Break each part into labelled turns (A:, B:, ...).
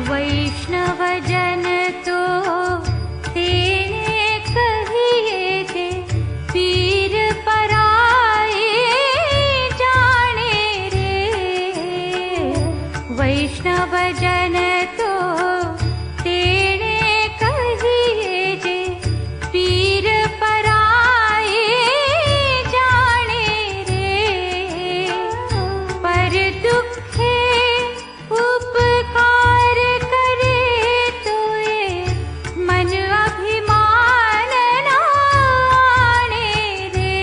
A: वैष्णव जन तो तेने कहिए थे, पीर पराए जाने रे। वैष्णव जन तो तेने कहिए थे, पीर पराए जाने रे। पर दुखे उपकार करे तो ये मन अभिमान ना आने रे।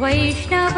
A: वैष्णव